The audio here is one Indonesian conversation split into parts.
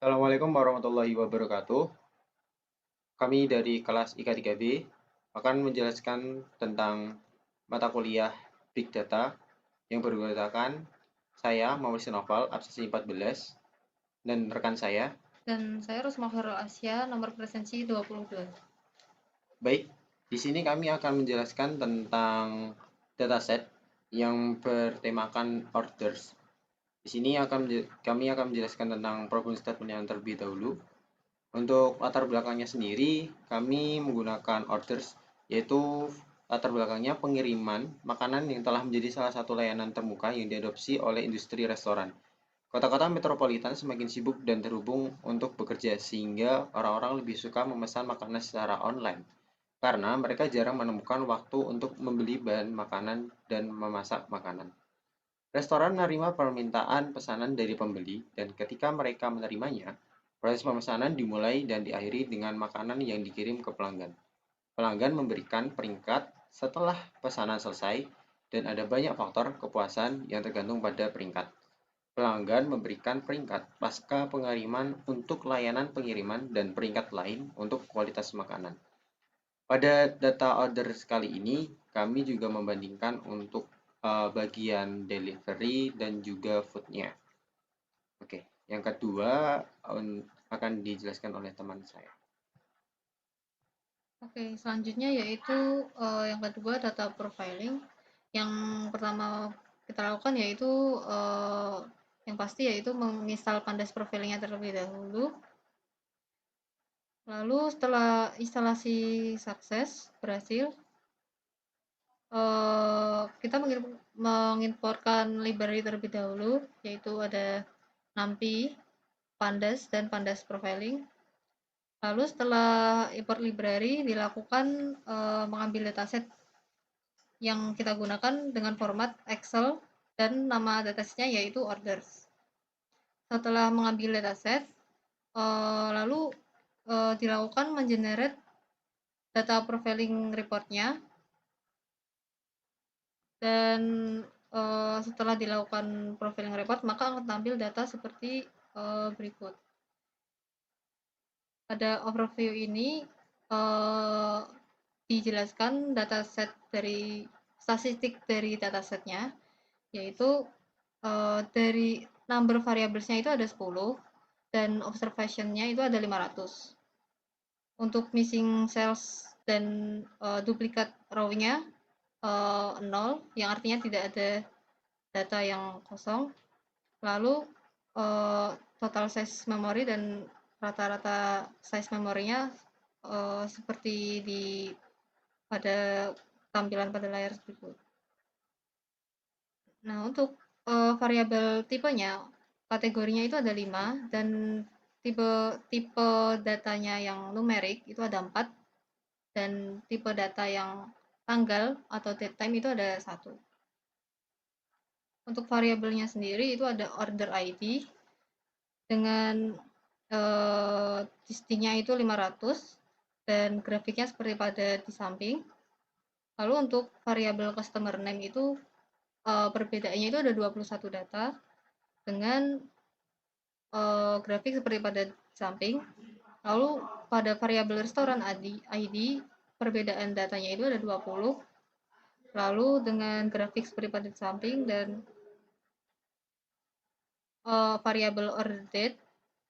Assalamualaikum warahmatullahi wabarakatuh. Kami dari kelas IK3B akan menjelaskan tentang mata kuliah Big Data yang beranggotakan saya, Muhammad Sinoval, absensi 14, dan rekan saya. Dan saya Rosma Khairul Asya, nomor presensi 22. Baik, di sini kami akan menjelaskan tentang dataset yang bertemakan orders. Di sini kami akan menjelaskan tentang problem statement yang terlebih dahulu. Untuk latar belakangnya sendiri, kami menggunakan orders, yaitu latar belakangnya pengiriman makanan yang telah menjadi salah satu layanan terbuka yang diadopsi oleh industri restoran. Kota-kota metropolitan semakin sibuk dan terhubung untuk bekerja, sehingga orang-orang lebih suka memesan makanan secara online, karena mereka jarang menemukan waktu untuk membeli bahan makanan dan memasak makanan. Restoran menerima permintaan pesanan dari pembeli, dan ketika mereka menerimanya, proses pemesanan dimulai dan diakhiri dengan makanan yang dikirim ke pelanggan. Pelanggan memberikan peringkat setelah pesanan selesai, dan ada banyak faktor kepuasan yang tergantung pada peringkat. Pelanggan memberikan peringkat pasca pengiriman untuk layanan pengiriman dan peringkat lain untuk kualitas makanan. Pada data order kali ini, kami juga membandingkan untuk bagian delivery dan juga foodnya. Oke, yang kedua akan dijelaskan oleh teman saya. Oke, selanjutnya yaitu yang kedua data profiling. Yang pertama kita lakukan yaitu yang pasti yaitu menginstal Pandas profilingnya terlebih dahulu. Lalu setelah instalasi sukses berhasil, kita mengimportkan library terlebih dahulu, yaitu ada NumPy, Pandas, dan Pandas profiling. Lalu setelah import library dilakukan mengambil dataset yang kita gunakan dengan format Excel dan nama datasetnya yaitu orders. Setelah mengambil dataset, lalu dilakukan mengenerate data profiling reportnya dan setelah dilakukan profiling report maka akan tampil data seperti berikut. Pada overview ini uh, dijelaskan dataset dari statistik dari datasetnya, yaitu dari number variablesnya itu ada 10 dan observationnya itu ada 500. Untuk missing cells dan duplikat row-nya 0, yang artinya tidak ada data yang kosong. Lalu total size memori dan rata-rata size memorinya seperti di pada tampilan pada layar berikut. Nah, untuk variabel tipenya, kategorinya itu ada 5 dan tipe tipe datanya yang numerik itu ada 4 dan tipe data yang tanggal atau date time itu ada 1. Untuk variabelnya sendiri itu ada order ID dengan distinnya itu 500 dan grafiknya seperti pada di samping. Lalu untuk variabel customer name itu perbedaannya itu ada 21 data dengan grafik seperti pada samping. Lalu pada variabel restoran ID perbedaan datanya itu ada 20. Lalu dengan grafik seperti pada samping dan variabel order date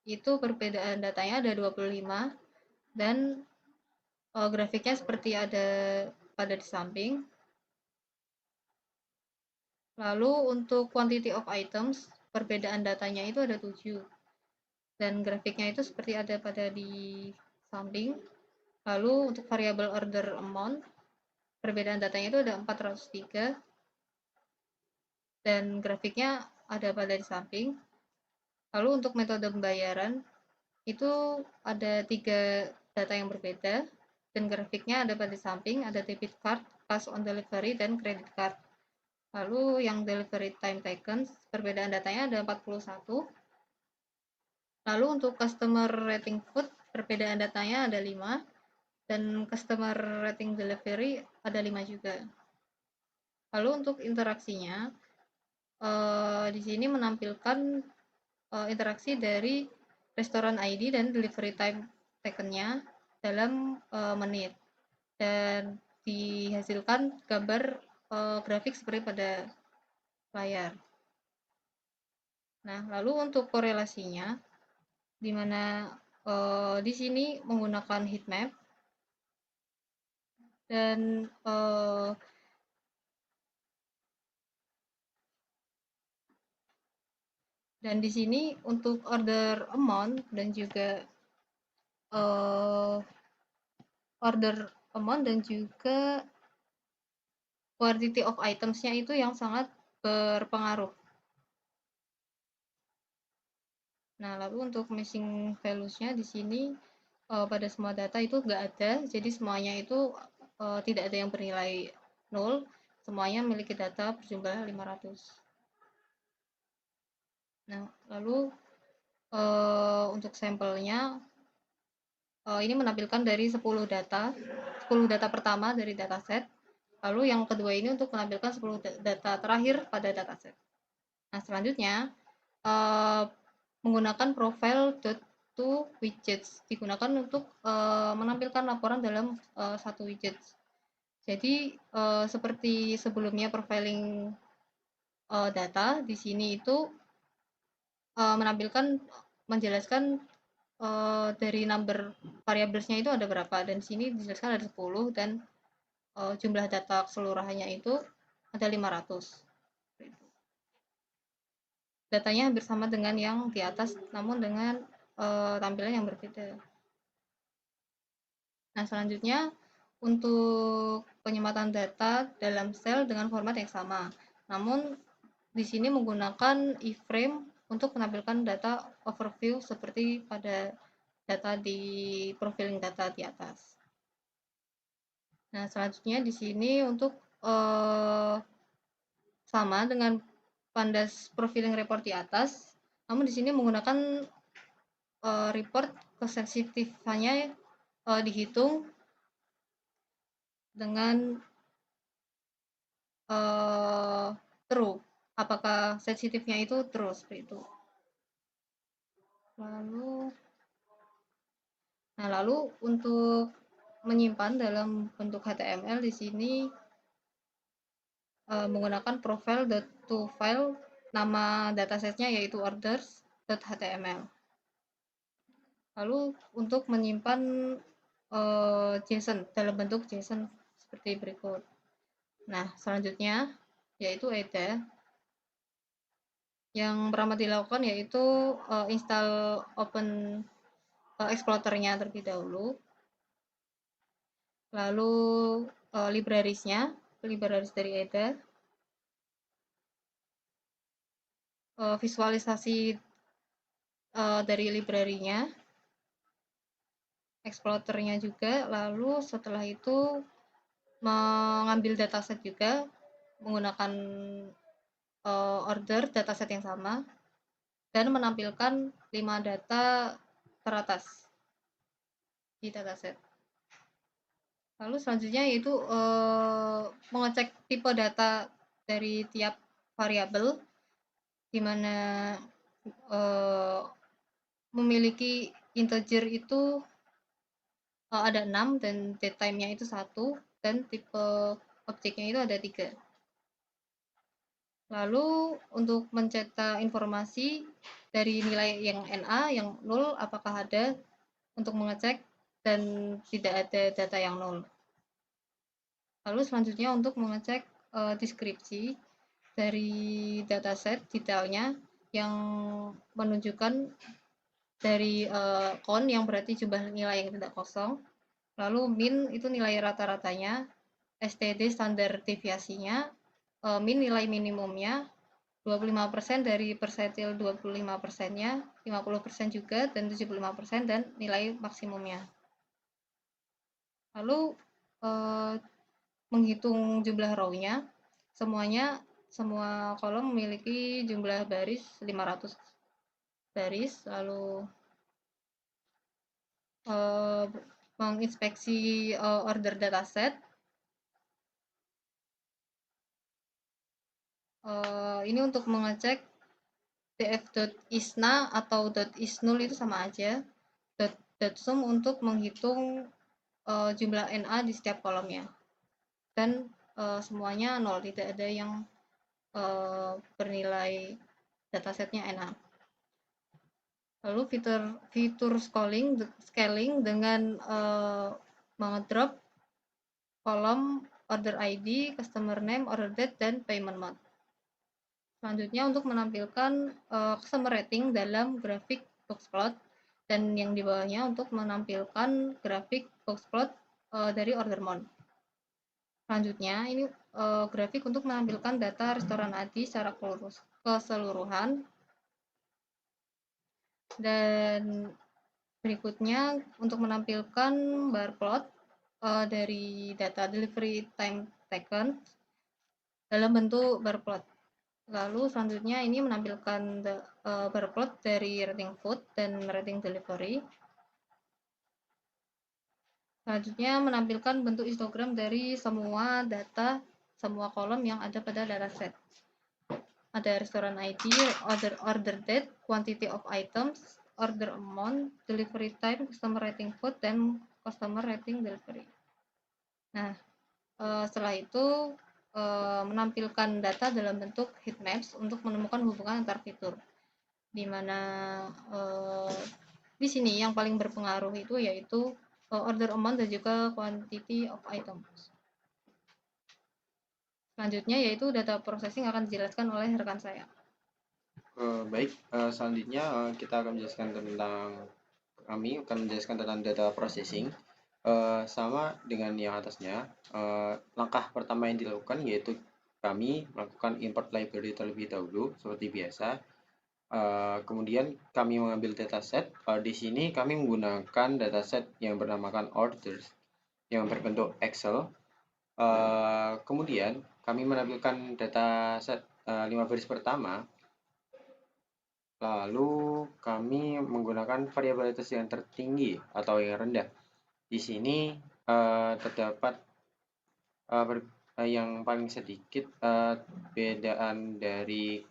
itu perbedaan datanya ada 25 dan grafiknya seperti ada pada di samping. Lalu untuk quantity of items, perbedaan datanya itu ada 7 dan grafiknya itu seperti ada pada di samping. Lalu untuk variabel order amount, perbedaan datanya itu ada 403 dan grafiknya ada pada di samping. Lalu untuk metode pembayaran, itu ada 3 data yang berbeda dan grafiknya ada pada di samping, ada debit card, cash on delivery, dan credit card. Lalu yang delivery time taken, perbedaan datanya ada 41. Lalu untuk customer rating food, perbedaan datanya ada 5. Dan customer rating delivery ada 5 juga. Lalu untuk interaksinya, di sini menampilkan interaksi dari restoran ID dan delivery time taken-nya dalam menit, dan dihasilkan gambar grafik seperti pada layar. Nah, lalu untuk korelasinya, di mana di sini menggunakan heat map dan di sini untuk order amount dan juga quantity of items-nya itu yang sangat berpengaruh. Nah, lalu untuk missing values-nya di sini pada semua data itu nggak ada, jadi semuanya itu tidak ada yang bernilai 0, semuanya memiliki data berjumlah 500. Nah, lalu untuk sampelnya ini menampilkan dari 10 data pertama dari dataset, lalu yang kedua ini untuk menampilkan 10 data terakhir pada dataset. Nah, selanjutnya menggunakan profile.to widgets digunakan untuk menampilkan laporan dalam satu widget. Jadi seperti sebelumnya profiling data, di sini itu menjelaskan dari number variablesnya itu ada berapa, dan di sini dijelaskan ada 10 dan jumlah data keseluruhannya itu ada 500. Datanya hampir sama dengan yang di atas, namun dengan tampilan yang berbeda. Nah, selanjutnya untuk penyematan data dalam sel dengan format yang sama, namun di sini menggunakan iframe untuk menampilkan data overview seperti pada data di profiling data di atas. Nah, selanjutnya di sini untuk sama dengan pandas profiling report di atas, namun di sini menggunakan report kesensitifannya dihitung dengan true, apakah sensitifnya itu true seperti itu. Lalu untuk menyimpan dalam bentuk HTML di sini menggunakan profile.toFile, nama datasetnya yaitu orders.html. Lalu untuk menyimpan JSON dalam bentuk JSON seperti berikut. Nah, selanjutnya yaitu EDA. Yang pertama dilakukan yaitu install Open Explorer-nya terlebih dahulu. Lalu libraries-nya, libraries dari EDA. Visualisasi dari library-nya, explorer-nya juga, lalu setelah itu mengambil dataset juga menggunakan order dataset yang sama dan menampilkan 5 data teratas di dataset. Lalu selanjutnya yaitu mengecek tipe data dari tiap variabel, di mana memiliki integer itu ada 6 dan datetime-nya itu 1 dan tipe objeknya itu ada 3. Lalu untuk mencetak informasi dari nilai yang NA, yang 0 apakah ada untuk mengecek dan tidak ada data yang 0. Lalu selanjutnya untuk mengecek deskripsi dari dataset detailnya yang menunjukkan dari count yang berarti jumlah nilai yang tidak kosong, lalu min itu nilai rata-ratanya, STD standar deviasinya, min nilai minimumnya, 25% dari persentil 25%-nya, 50% juga, dan 75% dan nilai maksimumnya. Lalu menghitung jumlah row-nya, semua kolom memiliki jumlah baris 500 baris, lalu menginspeksi order dataset. Ini untuk mengecek df.isna atau .isnul itu sama aja. .sum untuk menghitung jumlah NA di setiap kolomnya. Dan semuanya 0, tidak ada yang bernilai datasetnya NA. Lalu fitur scaling dengan mengedrop kolom order ID, customer name, order date, dan payment mode. Selanjutnya untuk menampilkan customer rating dalam grafik boxplot, dan yang di bawahnya untuk menampilkan grafik boxplot dari order mode. Selanjutnya ini grafik untuk menampilkan data restoran ID secara keseluruhan. Dan berikutnya untuk menampilkan bar plot dari data delivery time taken dalam bentuk bar plot. Lalu selanjutnya ini menampilkan bar plot dari rating food dan rating delivery. Selanjutnya menampilkan bentuk histogram dari semua data, semua kolom yang ada pada dataset. Ada restoran ID, order date, quantity of items, order amount, delivery time, customer rating food, dan customer rating delivery. Nah, setelah itu menampilkan data dalam bentuk heat maps untuk menemukan hubungan antar fitur. Di mana di sini yang paling berpengaruh itu yaitu order amount dan juga quantity of items. Selanjutnya yaitu data processing akan dijelaskan oleh rekan saya. Baik, selanjutnya kita akan menjelaskan tentang data processing. Sama dengan yang atasnya, langkah pertama yang dilakukan yaitu kami melakukan import library terlebih dahulu seperti biasa. Kemudian kami mengambil dataset. Di sini kami menggunakan dataset yang bernamakan orders yang berbentuk Excel. Kemudian kami menampilkan dataset 5 baris pertama. Lalu kami menggunakan variabilitas yang tertinggi atau yang rendah. Di sini terdapat yang paling sedikit perbedaan dari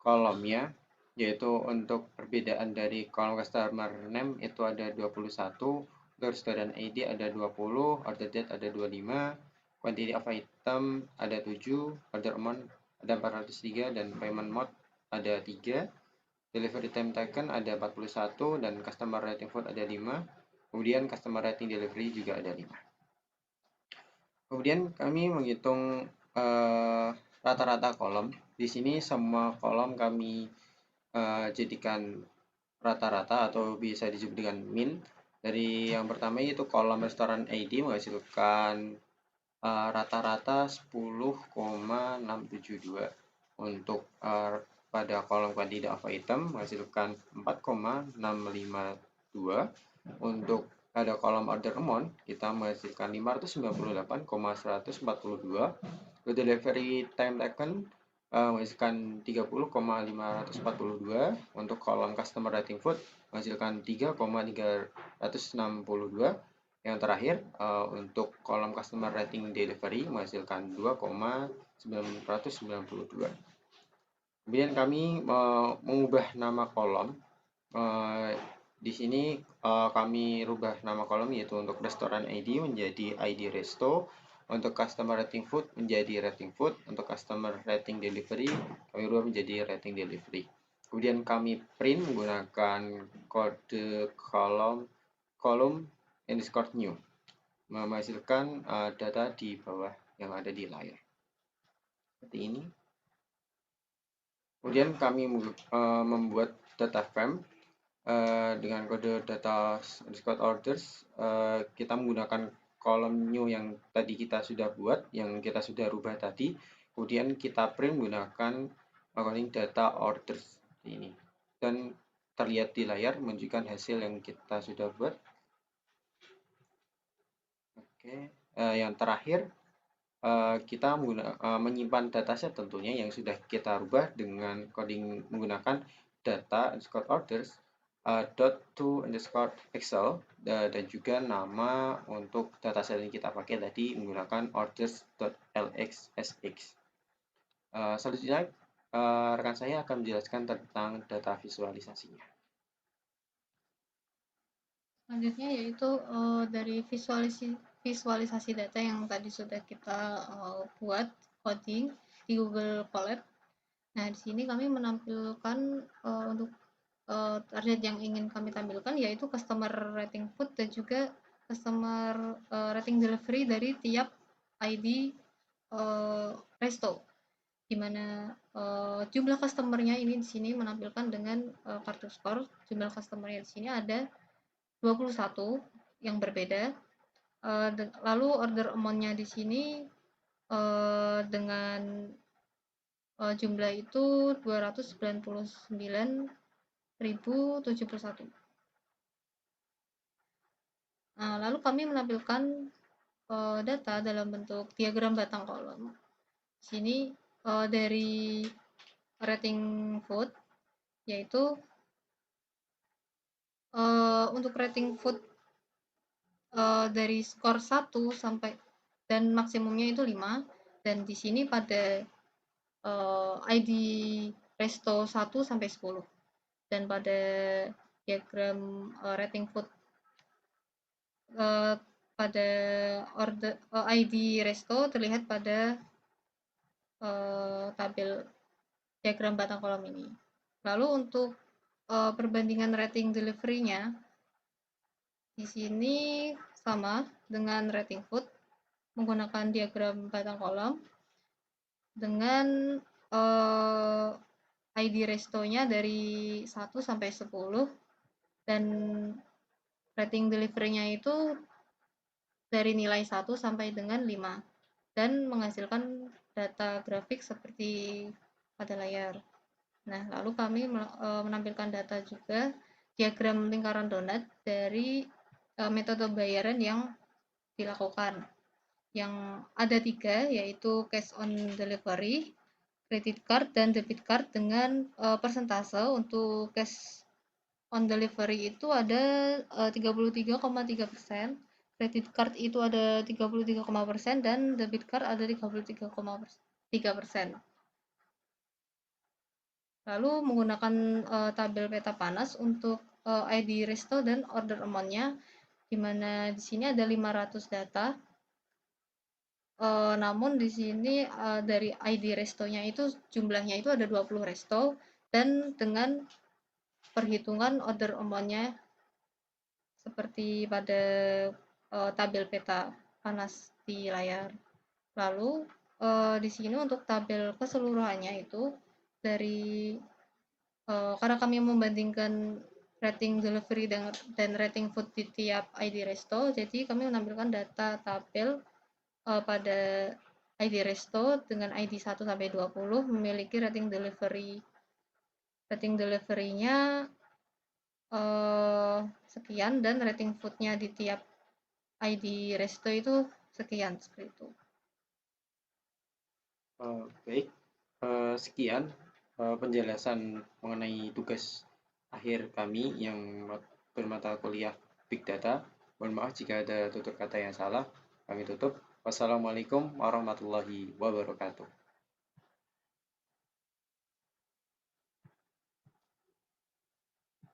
kolomnya, yaitu untuk perbedaan dari kolom customer name itu ada 21, restoran ID ada 20, order date ada 25, quantity of item ada 7, order amount ada 403, dan payment mode ada 3, delivery time taken ada 41, dan customer rating food ada 5, kemudian customer rating delivery juga ada 5. Kemudian kami menghitung rata-rata kolom. Di sini semua kolom kami jadikan rata-rata atau bisa disebut dengan min. Dari yang pertama yaitu kolom restoran ID menghasilkan rata-rata 10,672. Untuk pada kolom quantity of item menghasilkan 4,652. Untuk pada kolom order amount kita menghasilkan 598,142. Delivery time taken menghasilkan 30,542. Untuk kolom customer rating food menghasilkan 3,362. Yang terakhir untuk kolom customer rating delivery menghasilkan 2,992. Kemudian kami mengubah nama kolom. Di sini kami rubah nama kolom yaitu untuk restoran ID menjadi ID resto, untuk customer rating food menjadi rating food, untuk customer rating delivery kami rubah menjadi rating delivery. Kemudian kami print menggunakan kode kolom underscore new, menghasilkan data di bawah yang ada di layar seperti ini. Kemudian kami membuat data frame dengan kode data underscore orders. Kita menggunakan kolom new yang tadi kita sudah buat, yang kita sudah rubah tadi. Kemudian kita print menggunakan calling data orders ini, dan terlihat di layar menunjukkan hasil yang kita sudah buat. Oke, yang terakhir kita menyimpan dataset tentunya yang sudah kita rubah dengan coding menggunakan data underscore orders .to underscore Excel, dan juga nama untuk dataset yang kita pakai tadi menggunakan orders.lxsx. Selanjutnya rekan saya akan menjelaskan tentang data visualisasinya. Selanjutnya yaitu dari visualisasi data yang tadi sudah kita buat coding di Google Colab. Nah, di sini kami menampilkan untuk target yang ingin kami tampilkan yaitu customer rating food dan juga customer rating delivery dari tiap ID resto, di mana jumlah customernya ini di sini menampilkan dengan kartu skor. Jumlah customernya di sini ada 21 yang berbeda. Lalu order amount-nya di sini dengan jumlah itu 299.071. Nah, lalu kami menampilkan data dalam bentuk diagram batang kolom. Di sini dari rating food, yaitu untuk rating food dari skor 1 sampai dan maksimumnya itu 5, dan di sini pada ID resto 1 sampai 10, dan pada diagram rating food pada order ID resto terlihat pada tabel diagram batang kolom ini. Lalu untuk perbandingan rating delivery-nya di sini sama dengan rating food, menggunakan diagram batang kolom dengan ID restonya dari 1 sampai 10, dan rating delivery-nya itu dari nilai 1 sampai dengan 5, dan menghasilkan data grafik seperti pada layar. Nah, lalu kami menampilkan data juga diagram lingkaran donat dari metode pembayaran yang dilakukan. Yang ada 3, yaitu cash on delivery, credit card, dan debit card dengan persentase. Untuk cash on delivery itu ada 33,3%, credit card itu ada 33,%, dan debit card ada 33,3%. Lalu menggunakan tabel peta panas untuk ID resto dan order amount-nya, di mana di sini ada 500 data. Namun di sini dari ID restonya itu jumlahnya itu ada 20 resto, dan dengan perhitungan order amount-nya seperti pada tabel peta panas di layar. Lalu di sini untuk tabel keseluruhannya itu dari karena kami membandingkan rating delivery dan rating food di tiap ID resto, jadi kami menampilkan data tabel pada ID resto dengan ID 1 sampai 20 memiliki rating delivery. Rating delivery-nya sekian, dan rating food-nya di tiap ID resto itu sekian, seperti itu. Baik, sekian penjelasan mengenai tugas akhir kami yang bermata kuliah Big Data. Mohon maaf jika ada tutur kata yang salah. Kami tutup. Wassalamualaikum warahmatullahi wabarakatuh.